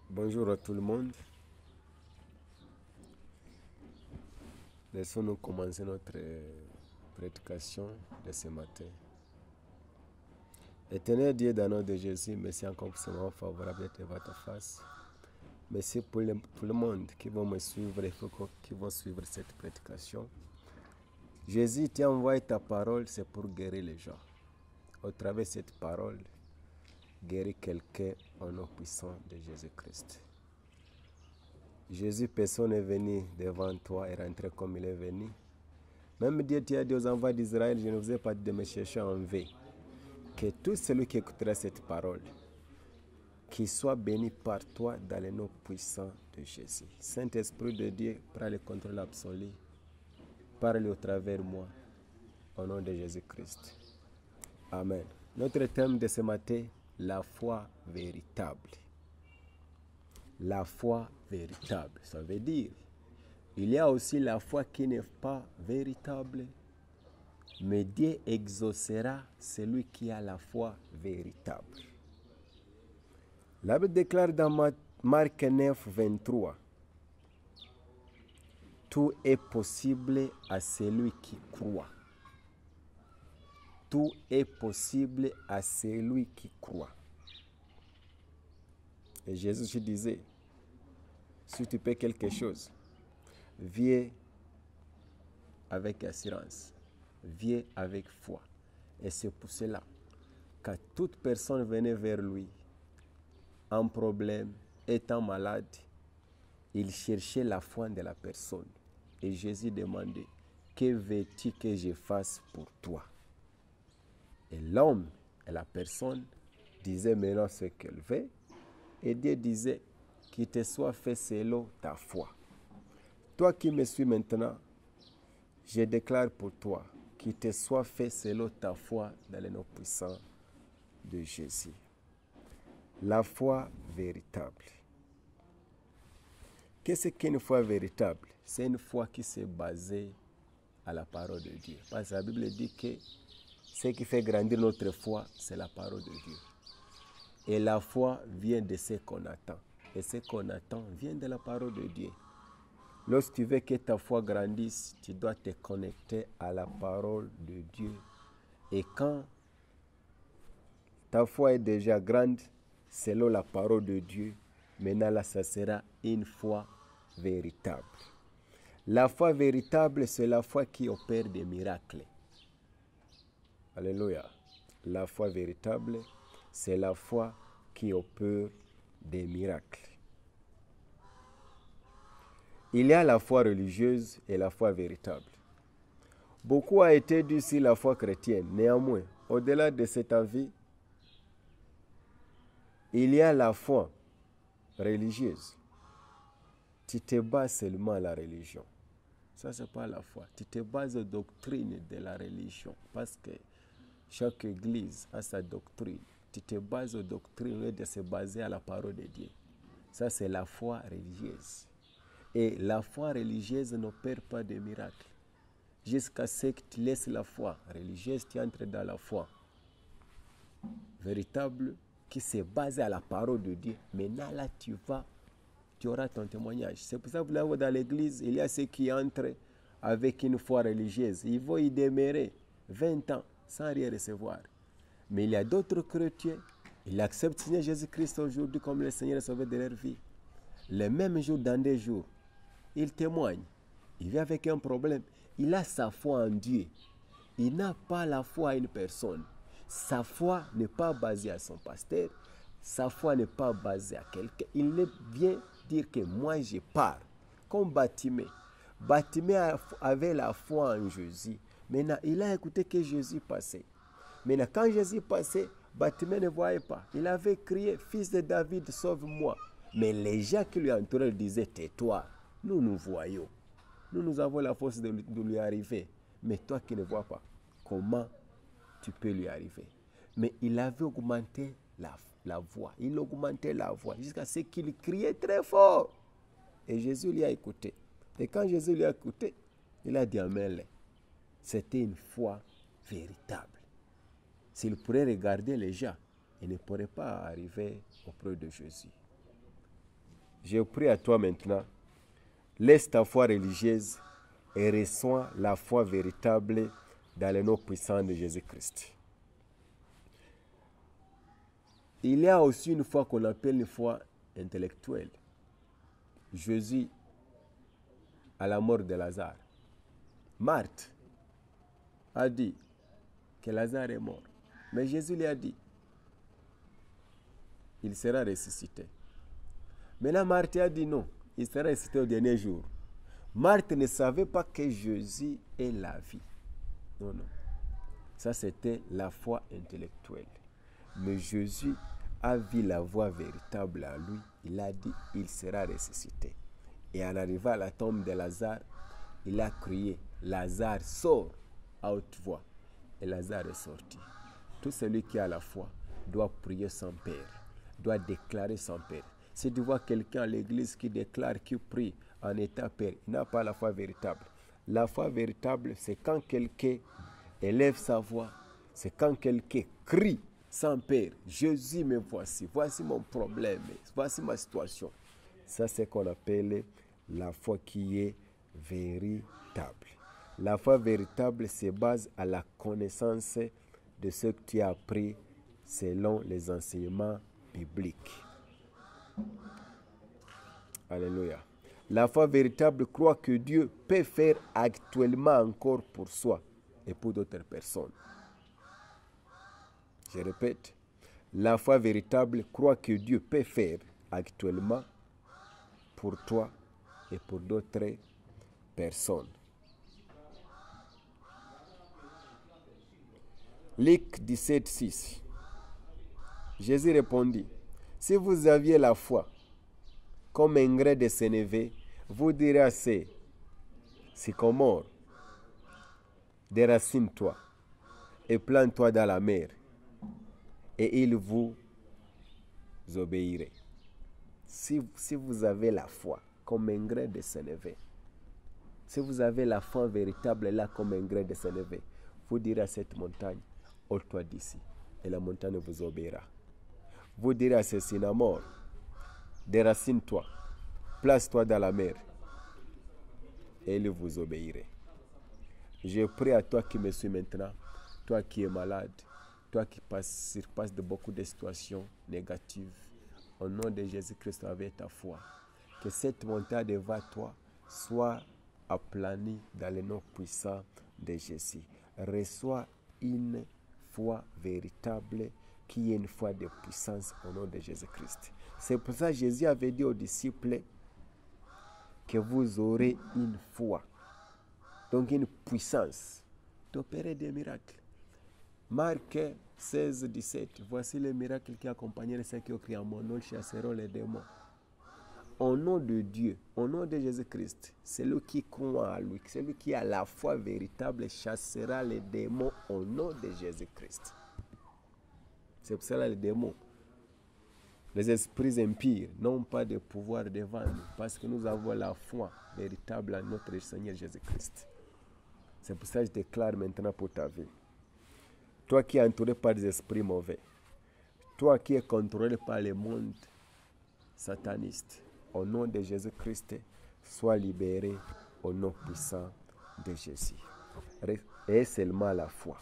Bonjour à tout le monde. Laissons-nous commencer notre prédication de ce matin. Éternel Dieu, dans le nom de Jésus, merci encore pour ce moment favorable d'être devant ta face. Merci pour tout le monde qui va me suivre et qui vont suivre cette prédication. Jésus, tu as envoyé ta parole, c'est pour guérir les gens. Au travers de cette parole, guérir quelqu'un au nom puissant de Jésus-Christ. Jésus, personne n'est venu devant toi et rentré comme il est venu. Même Dieu, tu as dit aux enfants d'Israël, je ne vous ai pas dit de me chercher en vain. Que tout celui qui écoutera cette parole, qu'il soit béni par toi dans le nom puissant de Jésus. Saint-Esprit de Dieu, prends le contrôle absolu. Parle au travers de moi, au nom de Jésus-Christ. Amen. Notre thème de ce matin, la foi véritable. La foi véritable, ça veut dire, il y a aussi la foi qui n'est pas véritable, mais Dieu exaucera celui qui a la foi véritable. La Bible déclare dans Marc 9, 23, tout est possible à celui qui croit. Tout est possible à celui qui croit. Et Jésus disait, si tu peux quelque chose, viens avec assurance, viens avec foi. Et c'est pour cela que toute personne venait vers lui, en problème, étant malade, il cherchait la foi de la personne. Et Jésus demandait, que veux-tu que je fasse pour toi? Et l'homme et la personne disaient maintenant ce qu'elle veut. Et Dieu disait, qu'il te soit fait selon ta foi. Toi qui me suis maintenant, je déclare pour toi, qu'il te soit fait selon ta foi dans le nom puissant de Jésus. La foi véritable. Qu'est-ce qu'une foi véritable? C'est une foi qui s'est basée à la parole de Dieu. Parce que la Bible dit que ce qui fait grandir notre foi, c'est la parole de Dieu. Et la foi vient de ce qu'on attend. Et ce qu'on attend vient de la parole de Dieu. Lorsque tu veux que ta foi grandisse, tu dois te connecter à la parole de Dieu. Et quand ta foi est déjà grande, selon la parole de Dieu, maintenant là, ça sera une foi véritable. La foi véritable, c'est la foi qui opère des miracles. Alléluia. La foi véritable, c'est la foi qui opère des miracles. Il y a la foi religieuse et la foi véritable. Beaucoup a été dit sur la foi chrétienne. Néanmoins, au-delà de cet avis, il y a la foi religieuse. Tu te bases seulement à la religion. Ça, ce n'est pas la foi. Tu te bases aux doctrines de la religion. Parce que chaque église a sa doctrine. Tu te bases aux doctrines de se baser à la parole de Dieu. Ça, c'est la foi religieuse. Et la foi religieuse n'opère pas de miracles. Jusqu'à ce que tu laisses la foi religieuse, tu entres dans la foi véritable qui se base à la parole de Dieu. Maintenant, là, tu auras ton témoignage. C'est pour ça que vous l'avez dans l'église, il y a ceux qui entrent avec une foi religieuse. Ils vont y demeurer 20 ans sans rien recevoir. Mais il y a d'autres chrétiens, ils acceptent le Seigneur Jésus-Christ aujourd'hui comme le Seigneur et Sauveur de leur vie. Le même jour, dans des jours, il témoigne. Il vient avec un problème. Il a sa foi en Dieu. Il n'a pas la foi à une personne. Sa foi n'est pas basée à son pasteur. Sa foi n'est pas basée à quelqu'un. Il vient dire que moi je pars. Comme Bartimée. Bartimée avait la foi en Jésus. Maintenant, il a écouté que Jésus passait. Maintenant, quand Jésus passait, Bartimée ne voyait pas. Il avait crié, fils de David, sauve-moi. Mais les gens qui lui entouraient disaient, tais-toi. Nous voyons. Nous avons la force de lui arriver. Mais toi qui ne vois pas, comment tu peux lui arriver? Mais il avait augmenté la voix. Il augmentait la voix jusqu'à ce qu'il criait très fort. Et Jésus lui a écouté. Et quand Jésus lui a écouté, il a dit amen. C'était une foi véritable. S'il pourrait regarder les gens, il ne pourrait pas arriver auprès de Jésus. Je prie à toi maintenant, laisse ta foi religieuse et reçois la foi véritable dans le nom puissant de Jésus-Christ. Il y a aussi une foi qu'on appelle une foi intellectuelle. Jésus, à la mort de Lazare, Marthe a dit que Lazare est mort. Mais Jésus lui a dit, il sera ressuscité. Mais là, Marthe a dit non, il sera ressuscité au dernier jour. Marthe ne savait pas que Jésus est la vie. Non, non. Ça, c'était la foi intellectuelle. Mais Jésus a vu la voie véritable en lui. Il a dit, il sera ressuscité. Et en arrivant à la tombe de Lazare, il a crié, Lazare sort à haute voix. Et Lazare est sorti. Tout celui qui a la foi doit prier sans peur, doit déclarer sans peur. Si tu vois quelqu'un à l'église qui déclare, qui prie en état peur, il n'a pas la foi véritable. La foi véritable, c'est quand quelqu'un élève sa voix, c'est quand quelqu'un crie sans peur, Jésus me voici, voici mon problème, voici ma situation. Ça, c'est ce qu'on appelle la foi qui est véritable. La foi véritable se base à la connaissance de ce que tu as appris selon les enseignements bibliques. Alléluia. La foi véritable croit que Dieu peut faire actuellement encore pour soi et pour d'autres personnes. Je répète, la foi véritable croit que Dieu peut faire actuellement pour toi et pour d'autres personnes. Luc 17, 6. Jésus répondit, si vous aviez la foi comme un grain de sénévé, vous direz à ces sycomores, déracine-toi et plante-toi dans la mer, et il vous obéirait. Si vous avez la foi comme un grain de sénévé, si vous avez la foi véritable là comme un grain de sénévé, vous direz à cette montagne, ôte-toi d'ici, et la montagne vous obéira. Vous direz à ces sycomores, déracine-toi, place-toi dans la mer, et il vous obéirait. Je prie à toi qui me suis maintenant, toi qui es malade, toi qui surpasses de beaucoup de situations négatives, au nom de Jésus-Christ avec ta foi, que cette montagne devant toi soit aplanie dans le nom puissant de Jésus. Reçois une foi véritable qui est une foi de puissance au nom de Jésus-Christ. C'est pour ça que Jésus avait dit aux disciples que vous aurez une foi, donc une puissance d'opérer des miracles. Marc 16, 17. Voici les miracles qui accompagnent ceux qui ont crié en mon nom, chasseront les démons. Au nom de Dieu, au nom de Jésus-Christ, celui qui croit à lui, celui qui a la foi véritable, chassera les démons au nom de Jésus-Christ. C'est pour cela les démons, les esprits impurs n'ont pas de pouvoir devant nous, parce que nous avons la foi véritable en notre Seigneur Jésus-Christ. C'est pour ça que je déclare maintenant pour ta vie. Toi qui es entouré par des esprits mauvais, toi qui es contrôlé par le monde sataniste, au nom de Jésus-Christ, sois libéré au nom puissant de Jésus. Et seulement la foi.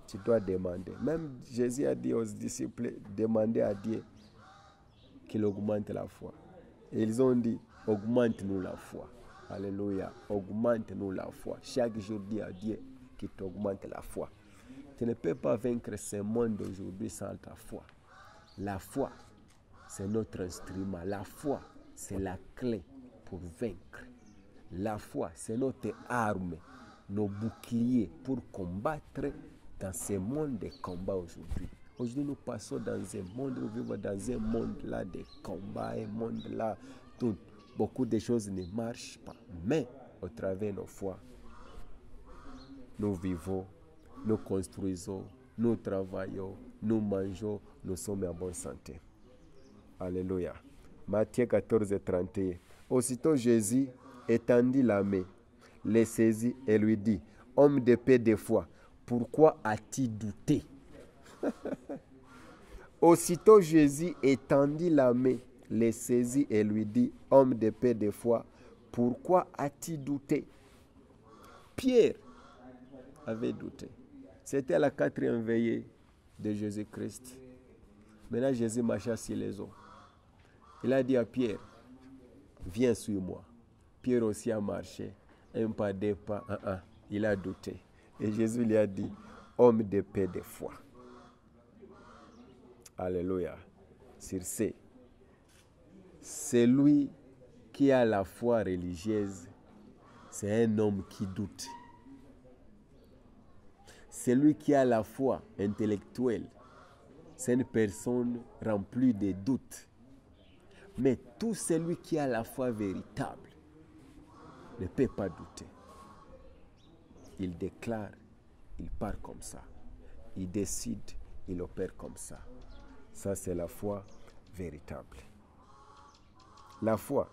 Tu dois demander. Même Jésus a dit aux disciples, demandez à Dieu qu'il augmente la foi. Et ils ont dit, augmente-nous la foi. Alléluia, augmente-nous la foi. Chaque jour, dis à Dieu qu'il t'augmente la foi. Tu ne peux pas vaincre ce monde aujourd'hui sans ta foi. La foi, c'est notre instrument. La foi, c'est la clé pour vaincre. La foi, c'est notre arme, nos boucliers pour combattre dans ce monde de combat aujourd'hui. Aujourd'hui, nous passons dans un monde, nous vivons dans un monde là de combat, un monde là où beaucoup de choses ne marchent pas. Mais, au travers de nos foi, nous vivons, nous construisons, nous travaillons, nous mangeons, nous sommes en bonne santé. Alléluia. Matthieu 14, 31. Aussitôt Jésus étendit la main, les saisit et lui dit, homme de paix de foi, pourquoi as-tu douté? Aussitôt Jésus étendit la main, les saisit et lui dit, homme de paix de foi, pourquoi as-tu douté? Pierre avait douté. C'était à la 4e veillée de Jésus-Christ. Maintenant, Jésus marcha sur les eaux. Il a dit à Pierre, viens, suis-moi. Pierre aussi a marché, un pas, deux pas, il a douté. Et Jésus lui a dit, homme de paix de foi. Alléluia. Sur ce, celui qui a la foi religieuse, c'est un homme qui doute. Celui qui a la foi intellectuelle, c'est une personne remplie de doutes. Mais tout celui qui a la foi véritable ne peut pas douter. Il déclare, il part comme ça. Il décide, il opère comme ça. Ça, c'est la foi véritable. La foi,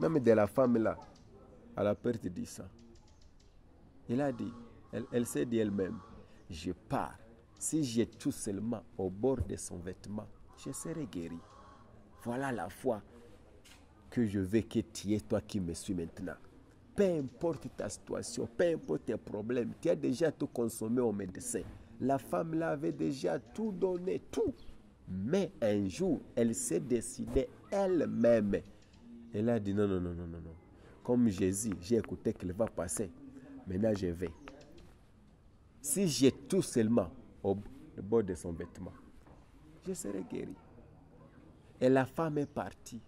même de la femme là, à la perte du sang. Il a dit, elle s'est dit elle-même, je pars. Si j'ai tout seulement au bord de son vêtement, je serai guéri. Voilà la foi que je veux que tu aies, toi qui me suis maintenant. Peu importe ta situation, peu importe tes problèmes, tu as déjà tout consommé au médecin. La femme là avait déjà tout donné, tout. Mais un jour, elle s'est décidée elle-même. Elle a dit non. Comme Jésus, j'ai écouté qu'il va passer. Maintenant, je vais. Si j'ai tout seulement au bord de son vêtement, je serai guéri. Et la femme est partie.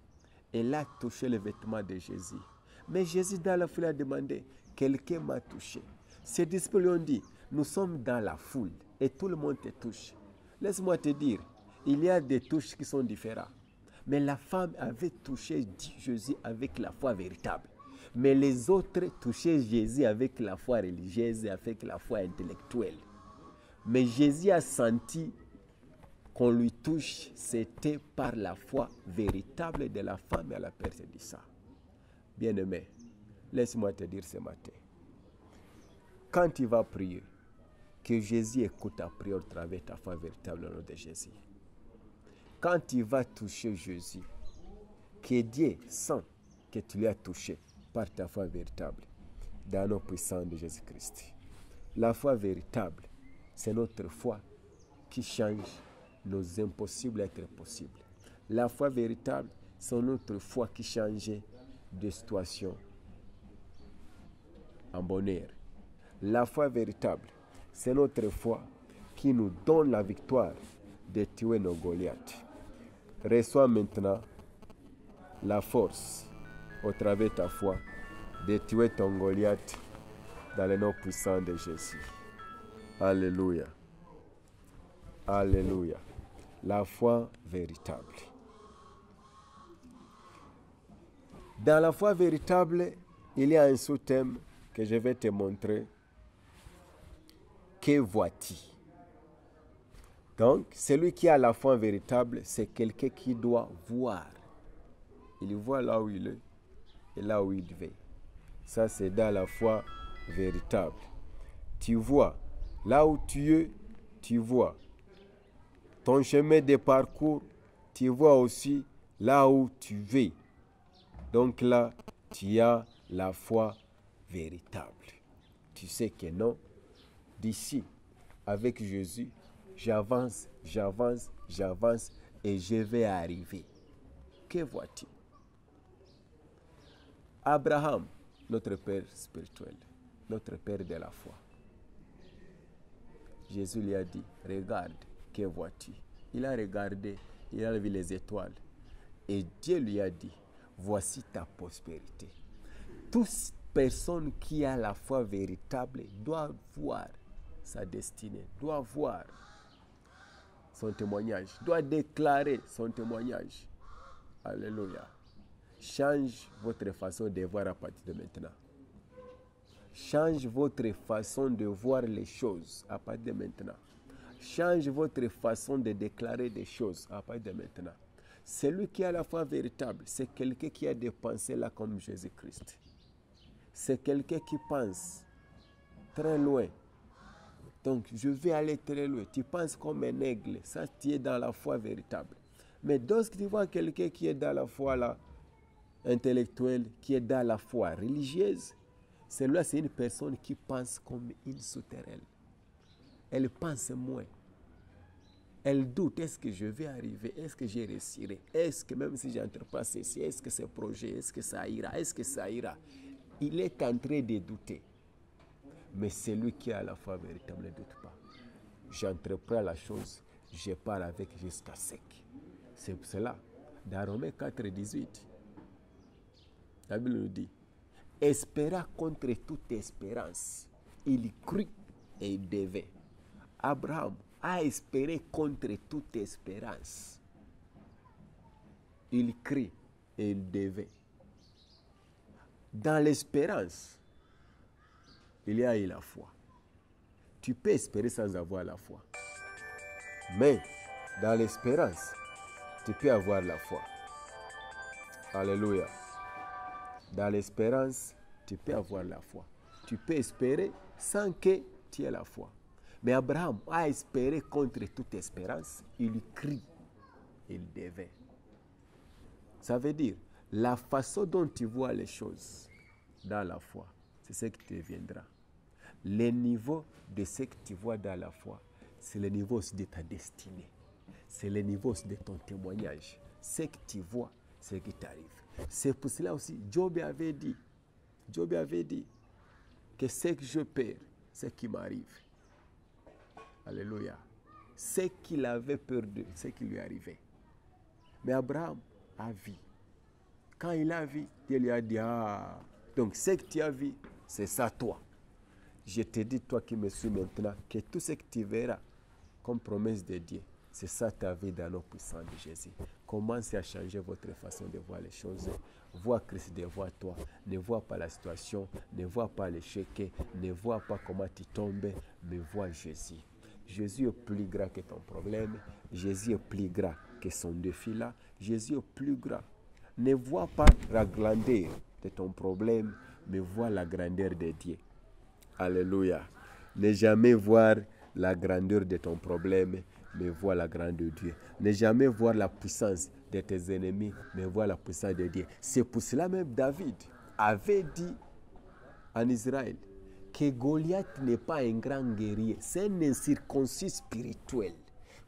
Elle a touché le vêtement de Jésus. Mais Jésus, dans la foule, a demandé, quelqu'un m'a touché. Ses disciples lui ont dit, nous sommes dans la foule et tout le monde te touche. Laisse-moi te dire, il y a des touches qui sont différentes. Mais la femme avait touché Jésus avec la foi véritable. Mais les autres touchaient Jésus avec la foi religieuse et avec la foi intellectuelle. Mais Jésus a senti qu'on lui touche, c'était par la foi véritable de la femme à la perte du sang. Bien-aimé, laisse-moi te dire ce matin, quand tu vas prier, que Jésus écoute ta prière au travers de ta foi véritable au nom de Jésus. Quand tu vas toucher Jésus, que Dieu sent que tu l'as touché par ta foi véritable dans le nom puissant de Jésus-Christ. La foi véritable, c'est notre foi qui change nos impossibles à être possibles. La foi véritable, c'est notre foi qui change de situation en bonheur. La foi véritable, c'est notre foi qui nous donne la victoire de tuer nos Goliaths. Reçois maintenant la force, au travers de ta foi, de tuer ton Goliath dans le nom puissant de Jésus. Alléluia. Alléluia. La foi véritable. Dans la foi véritable, il y a un sous-thème que je vais te montrer. Que vois-tu? Donc, celui qui a la foi véritable, c'est quelqu'un qui doit voir. Il voit là où il est et là où il va. Ça, c'est dans la foi véritable. Tu vois, là où tu es, tu vois. Ton chemin de parcours, tu vois aussi là où tu vas. Donc là, tu as la foi véritable. Tu sais que non, d'ici, avec Jésus, j'avance et je vais arriver. Que vois-tu? Abraham, notre Père spirituel, notre Père de la foi. Jésus lui a dit, regarde, que vois-tu? Il a regardé, il a vu les étoiles. Et Dieu lui a dit, voici ta prospérité. Toute personne qui a la foi véritable doit voir sa destinée, doit voir son témoignage, doit déclarer son témoignage. Alléluia. Change votre façon de voir à partir de maintenant. Change votre façon de voir les choses à partir de maintenant. Change votre façon de déclarer des choses à partir de maintenant. Celui qui a la foi véritable, c'est quelqu'un qui a des pensées là comme Jésus-Christ. C'est quelqu'un qui pense très loin. Donc, je vais aller très loin. Tu penses comme un aigle. Ça, tu es dans la foi véritable. Mais lorsque tu vois quelqu'un qui est dans la foi là, intellectuelle, qui est dans la foi religieuse, celui-là, c'est une personne qui pense comme une sauterelle. Elle pense moins. Elle doute, est-ce que je vais arriver? Est-ce que j'y réussirai? Est-ce que même si j'entreprends ceci, est-ce que ce projet, est-ce que ça ira? Est-ce que ça ira? Il est en train de douter. Mais celui qui a la foi véritable ne doute pas. J'entreprends la chose, je pars avec jusqu'à sec. C'est pour cela, dans Romains 4, 18, la Bible nous dit, espéra contre toute espérance. Il crut et il devait. Abraham a espéré contre toute espérance. Il crut et il devait. Dans l'espérance, il y a eu la foi. Tu peux espérer sans avoir la foi. Mais dans l'espérance, tu peux avoir la foi. Alléluia. Dans l'espérance, tu peux avoir la foi. Tu peux espérer sans que tu aies la foi. Mais Abraham a espéré contre toute espérance. Il crie. Il devait. Ça veut dire, la façon dont tu vois les choses dans la foi, c'est ce qui te viendra. Le niveau de ce que tu vois dans la foi, c'est le niveau aussi de ta destinée. C'est le niveau aussi de ton témoignage. Ce que tu vois, c'est ce qui t'arrive. C'est pour cela aussi, Job avait dit que ce que je perds, c'est ce qui m'arrive. Alléluia. Ce qu'il avait perdu, c'est ce qui lui arrivait. Mais Abraham a vu. Quand il a vu, Dieu lui a dit, ah, donc ce que tu as vu, c'est ça toi. Je te dis, toi qui me suis maintenant, que tout ce que tu verras comme promesse de Dieu, c'est ça ta vie dans le puissant de Jésus. Commencez à changer votre façon de voir les choses. Vois Christ devant toi. Ne vois pas la situation, ne vois pas l'échec, ne vois pas comment tu tombes, mais vois Jésus. Jésus est plus grand que ton problème. Jésus est plus grand que son défi là. Jésus est plus grand. Ne vois pas la grandeur de ton problème, mais vois la grandeur de Dieu. Alléluia. Ne jamais voir la grandeur de ton problème, mais vois la grandeur de Dieu. Ne jamais voir la puissance de tes ennemis, mais vois la puissance de Dieu. C'est pour cela même David avait dit en Israël que Goliath n'est pas un grand guerrier, c'est un incirconcis spirituel.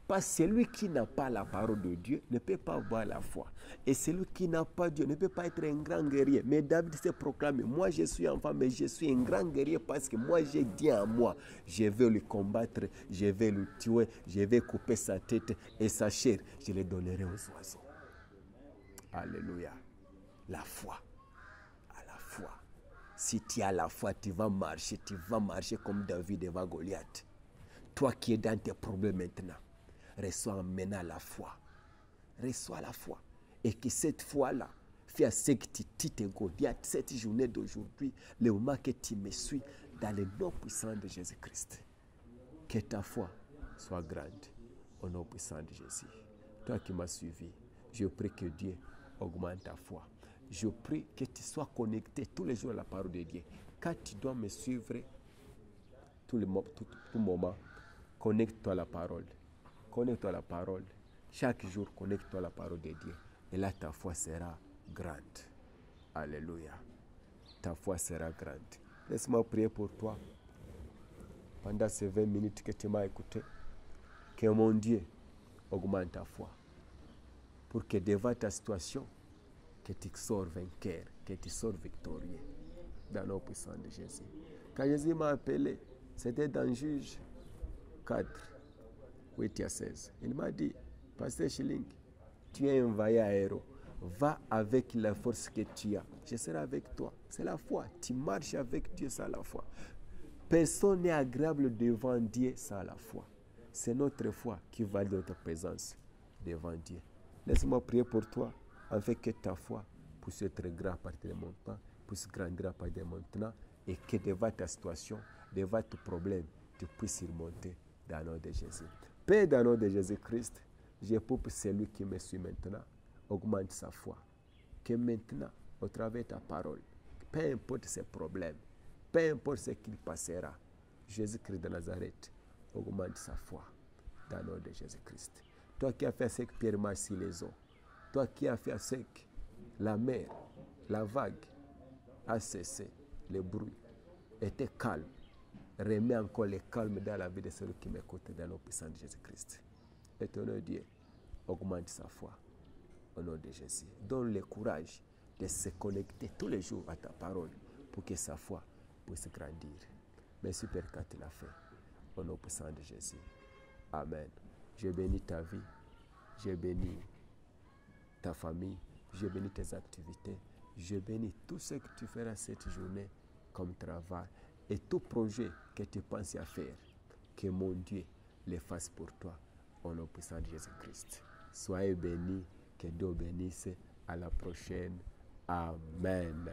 Parce que celui qui n'a pas la parole de Dieu ne peut pas avoir la foi. Et celui qui n'a pas Dieu ne peut pas être un grand guerrier. Mais David s'est proclamé, moi je suis enfant, mais je suis un grand guerrier parce que moi j'ai Dieu en moi. Je vais le combattre, je vais le tuer, je vais couper sa tête et sa chair. Je le donnerai aux oiseaux. Alléluia. La foi. À la foi. Si tu as la foi, tu vas marcher comme David devant Goliath. Toi qui es dans tes problèmes maintenant, reçois maintenant la foi. Reçois la foi. Et que cette foi-là, fais à ce que tu te Goliath, cette journée d'aujourd'hui, le moment que tu me suis, dans le nom puissant de Jésus-Christ. Que ta foi soit grande au nom puissant de Jésus. Toi qui m'as suivi, je prie que Dieu augmente ta foi. Je prie que tu sois connecté tous les jours à la parole de Dieu. Quand tu dois me suivre tout moment, connecte-toi à la parole. Connecte-toi à la parole. Chaque jour, connecte-toi à la parole de Dieu. Et là, ta foi sera grande. Alléluia. Ta foi sera grande. Laisse-moi prier pour toi. Pendant ces 20 minutes que tu m'as écouté, que mon Dieu augmente ta foi. Pour que devant ta situation, que tu sors vainqueur, que tu sors victorieux. Dans le nom puissant de Jésus. Quand Jésus m'a appelé, c'était dans Juge 4, 8 à 16. Il m'a dit, Pasteur Schilling, tu es un vaillant héros. Va avec la force que tu as. Je serai avec toi. C'est la foi. Tu marches avec Dieu sans la foi. Personne n'est agréable devant Dieu sans la foi. C'est notre foi qui valide notre présence devant Dieu. Laisse-moi prier pour toi, afin que ta foi puisse être grande à partir de maintenant, puisse grandir à partir de maintenant, et que devant ta situation, devant ton problème, tu puisses surmonter dans le nom de Jésus. Père, dans le nom de Jésus-Christ, je prie pour celui qui me suit maintenant, augmente sa foi. Que maintenant, au travers de ta parole, peu importe ses problèmes, peu importe ce qu'il passera, Jésus-Christ de Nazareth augmente sa foi dans le nom de Jésus-Christ. Toi qui as fait ce que Pierre marche sur les eaux, toi qui as fait ce que la mer, la vague a cessé, le bruit était calme, remets encore le calme dans la vie de celui qui m'écoute dans le nom puissant de Jésus-Christ. Éternel Dieu, augmente sa foi au nom de Jésus. Donne le courage de se connecter tous les jours à ta parole pour que sa foi puisse grandir. Merci Père quand tu l'as fait. Au nom puissant de Jésus. Amen. Je bénis ta vie. Je bénis ta famille. Je bénis tes activités. Je bénis tout ce que tu feras cette journée comme travail et tout projet que tu penses à faire. Que mon Dieu le fasse pour toi. Au nom puissant de Jésus-Christ. Soyez bénis. Que Dieu bénisse. À la prochaine. Amen.